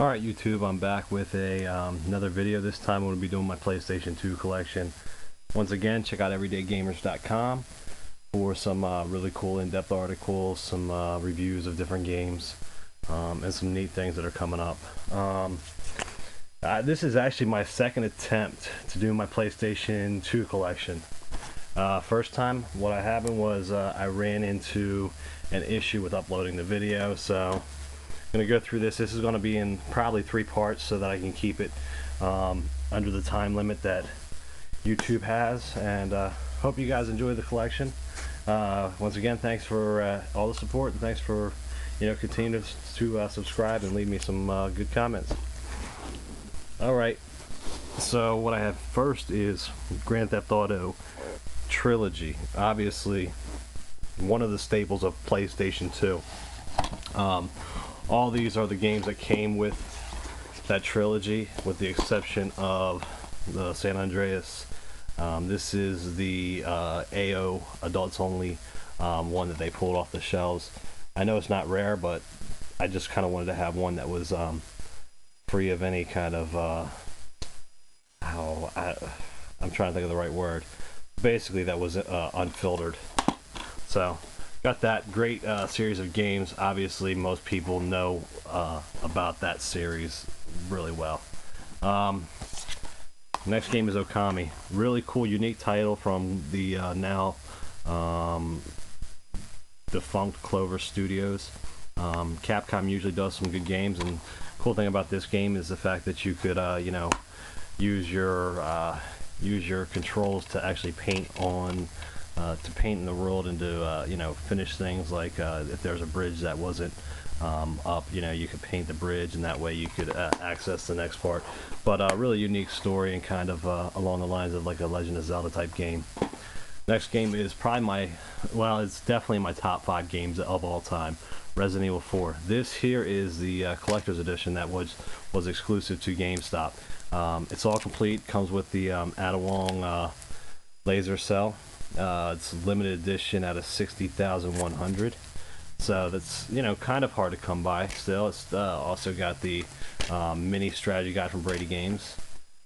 Alright YouTube, I'm back with another video. This time I'm going to be doing my PlayStation 2 collection. Once again, check out everydaygamers.com for some really cool in-depth articles, some reviews of different games, and some neat things that are coming up. This is actually my second attempt to do my PlayStation 2 collection. First time, what happened was I ran into an issue with uploading the video, so I'm going to go through this. This is going to be in probably 3 parts so that I can keep it under the time limit that YouTube has, and hope you guys enjoy the collection. Once again, thanks for all the support, and thanks for continuing to subscribe and leave me some good comments. Alright, so what I have first is Grand Theft Auto Trilogy, obviously one of the staples of PlayStation 2. All these are the games that came with that trilogy, with the exception of the San Andreas. This is the AO adults only one that they pulled off the shelves. I know it's not rare, but I just kind of wanted to have one that was free of any kind of I'm trying to think of the right word. Basically, that was unfiltered. So got that great series of games. Obviously, most people know about that series really well. Next game is Okami. Really cool, unique title from the now defunct Clover Studios. Capcom usually does some good games, and cool thing about this game is the fact that you could use your controls to actually paint on paint in the world and to finish things, like if there's a bridge that wasn't up, you could paint the bridge, and that way you could access the next part. But really unique story, and kind of along the lines of like a Legend of Zelda type game. Next game is probably it's definitely my top 5 games of all time. Resident Evil 4. This here is the collector's edition that was exclusive to GameStop. It's all complete, comes with the Adawong laser cell. It's limited edition out of 60,100, so that's kind of hard to come by. Still, it's also got the mini strategy guide from Brady Games,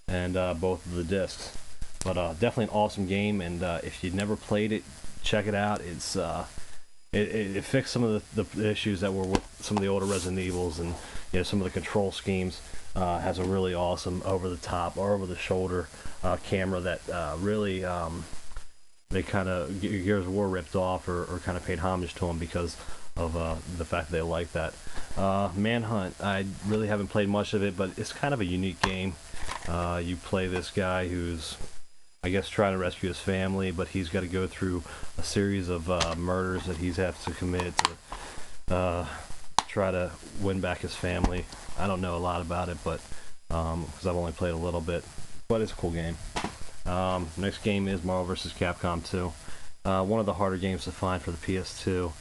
and both of the discs. But definitely an awesome game, and if you've never played it, check it out. It's it fixed some of the issues that were with some of the older Resident Evils, and some of the control schemes. Has a really awesome over-the-top or over-the-shoulder camera that really they kind of, Gears of War ripped off or kind of paid homage to them because of the fact that they like that. Manhunt, I really haven't played much of it, but it's kind of a unique game. You play this guy who's, I guess, trying to rescue his family, but he's got to go through a series of murders that he has to commit to try to win back his family. I don't know a lot about it, but because I've only played a little bit, but it's a cool game. Next game is Marvel vs. Capcom 2. One of the harder games to find for the PS2.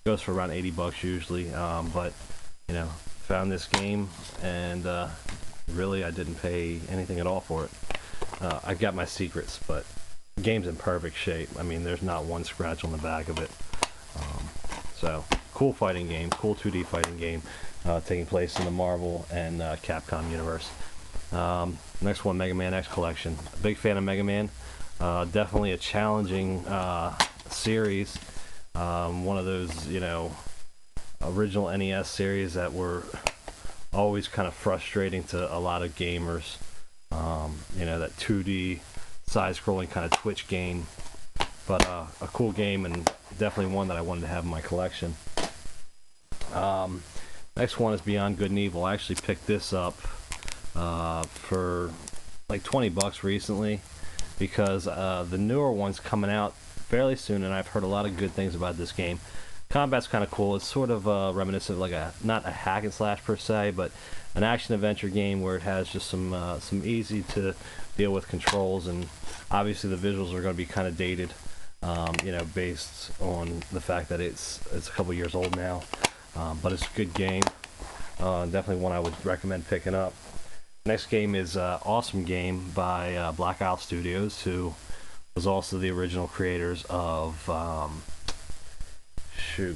Goes for around 80 bucks usually, but found this game, and really I didn't pay anything at all for it. I got my secrets, but the game's in perfect shape. I mean, there's not one scratch on the back of it. So cool fighting game, cool 2D fighting game, taking place in the Marvel and Capcom universe. Next one, Mega Man X Collection. A big fan of Mega Man. Definitely a challenging series. One of those, original NES series that were always kind of frustrating to a lot of gamers. That 2D side-scrolling kind of Twitch game. But a cool game, and definitely one that I wanted to have in my collection. Next one is Beyond Good and Evil. I actually picked this up for like 20 bucks recently, because the newer one's coming out fairly soon, and I've heard a lot of good things about this game. Combat's kind of cool. It's sort of reminiscent of like not a hack and slash per se, but an action adventure game where it has just some easy to deal with controls, and obviously the visuals are going to be kind of dated, based on the fact that it's a couple years old now. But it's a good game. Definitely one I would recommend picking up. Next game is Awesome Game by Black Isle Studios, who was also the original creators of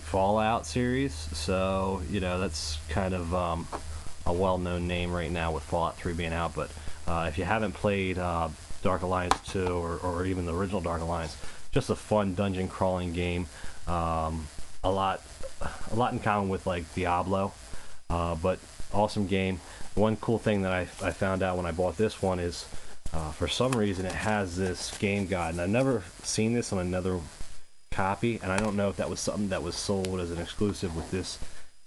Fallout series. So that's kind of a a well-known name right now with Fallout 3 being out. But if you haven't played Dark Alliance 2 or even the original Dark Alliance, just a fun dungeon crawling game. A lot in common with like Diablo, but awesome game. One cool thing that I found out when I bought this one is for some reason it has this game guide, and I've never seen this on another copy, and I don't know if that was something that was sold as an exclusive with this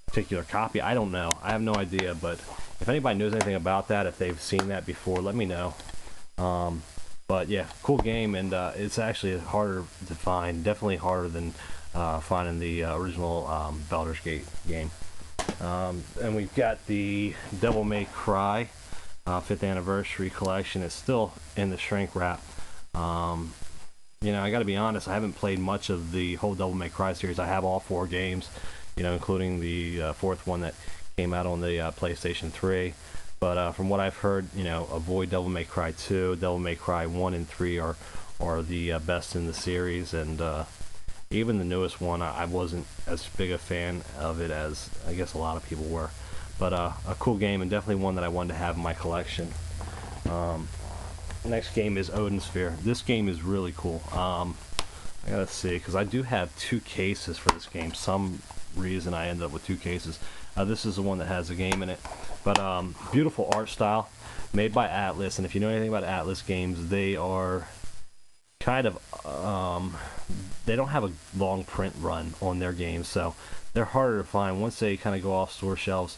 particular copy. I don't know. I have no idea, but if anybody knows anything about that, if they've seen that before, let me know. But yeah, cool game, and it's actually harder to find, definitely harder than finding the original Baldur's Gate game. And we've got the Devil May Cry 5th Anniversary Collection. It's still in the shrink wrap. You know, I gotta be honest, I haven't played much of the whole Devil May Cry series. I have all 4 games, you know, including the 4th one that came out on the PlayStation 3. But from what I've heard, you know, avoid Devil May Cry 2. Devil May Cry 1 and 3 are the best in the series, and even the newest one, I wasn't as big a fan of it as I guess a lot of people were. But a cool game, and definitely one that I wanted to have in my collection. Next game is Odin Sphere. This game is really cool. I gotta see, because I do have 2 cases for this game. Some reason I ended up with 2 cases. This is the one that has the game in it. But beautiful art style, made by Atlas. And if you know anything about Atlas games, they are kind of they don't have a long print run on their games, so they're harder to find. Once they kind of go off store shelves,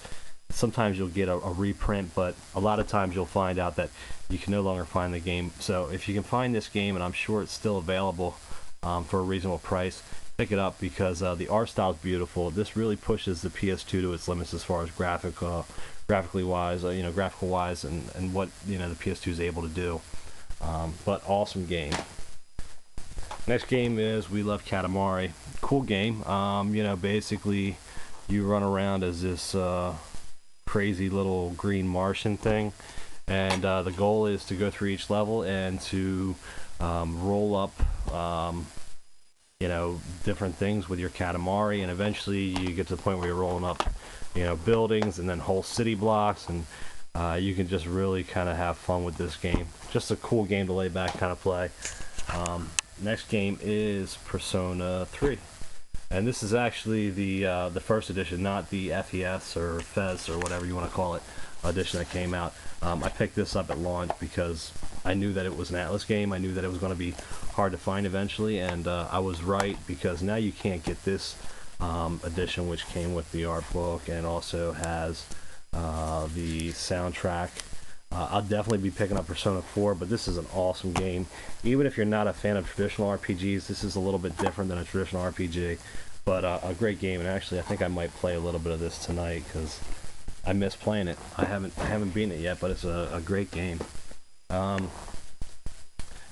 sometimes you'll get a reprint, but a lot of times you'll find out that you can no longer find the game. So if you can find this game, and I'm sure it's still available for a reasonable price, pick it up, because the art style is beautiful. This really pushes the PS2 to its limits as far as graphically wise, you know, graphical wise, and what, you know, the PS2 is able to do. But awesome game. Next game is We Love Katamari. Cool game. You know, basically you run around as this crazy little green Martian thing, and the goal is to go through each level and to roll up you know, different things with your Katamari, and eventually you get to the point where you're rolling up, you know, buildings and then whole city blocks, and you can just really kind of have fun with this game. Just a cool game to lay back, kind of play. Next game is Persona 3, and this is actually the first edition, not the FES or FES or whatever you want to call it edition that came out. I picked this up at launch because I knew that it was an Atlas game. I knew that it was going to be hard to find eventually, and I was right, because now you can't get this edition, which came with the art book and also has the soundtrack. I'll definitely be picking up Persona 4, but this is an awesome game. Even if you're not a fan of traditional RPGs, this is a little bit different than a traditional RPG, but a great game. And actually, I think I might play a little bit of this tonight, because I miss playing it. I haven't beaten it yet, but it's a great game.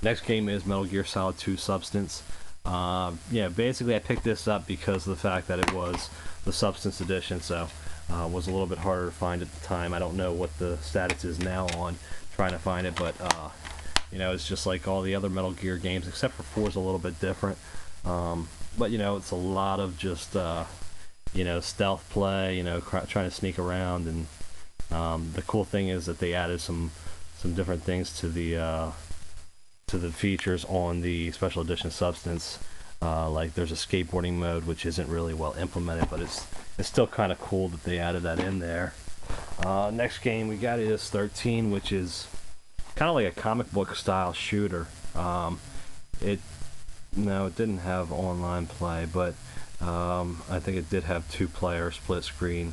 Next game is Metal Gear Solid 2 Substance. Yeah, basically I picked this up because of the fact that it was the Substance edition, so was a little bit harder to find at the time. I don't know what the status is now on trying to find it, but you know, it's just like all the other Metal Gear games, except for 4 is a little bit different. But you know, it's a lot of just you know, stealth play, you know, trying to sneak around, and the cool thing is that they added some different things to the features on the special edition Substance. Like there's a skateboarding mode, which isn't really well implemented, but it's still kind of cool that they added that in there. Next game we got is 13, which is kind of like a comic book style shooter. It didn't have online play, but I think it did have 2-player split screen,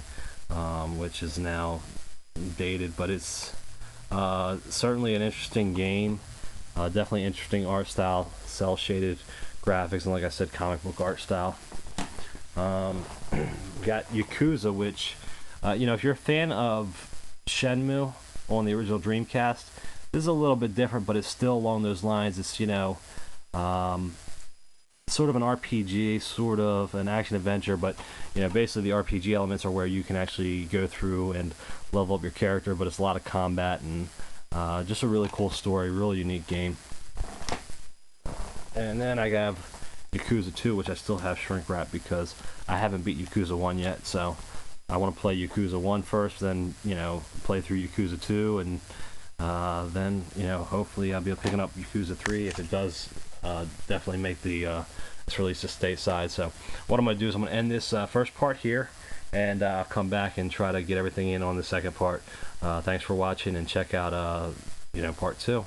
which is now dated, but it's certainly an interesting game. Definitely interesting art style, cell shaded graphics, and like I said, comic book art style. Got Yakuza, which you know, if you're a fan of Shenmue on the original Dreamcast, this is a little bit different, but it's still along those lines. It's, you know, sort of an RPG, sort of an action adventure, but you know, basically the RPG elements are where you can actually go through and level up your character, but it's a lot of combat, and just a really cool story, really unique game. And then I have Yakuza 2, which I still have shrink wrap because I haven't beat Yakuza 1 yet, so I want to play Yakuza 1 first, then, you know, play through Yakuza 2, and then, you know, hopefully I'll be picking up Yakuza 3 if it does definitely make the its release to stateside. So what I'm going to do is I'm going to end this first part here, and I'll come back and try to get everything in on the second part. Thanks for watching, and check out, you know, part 2.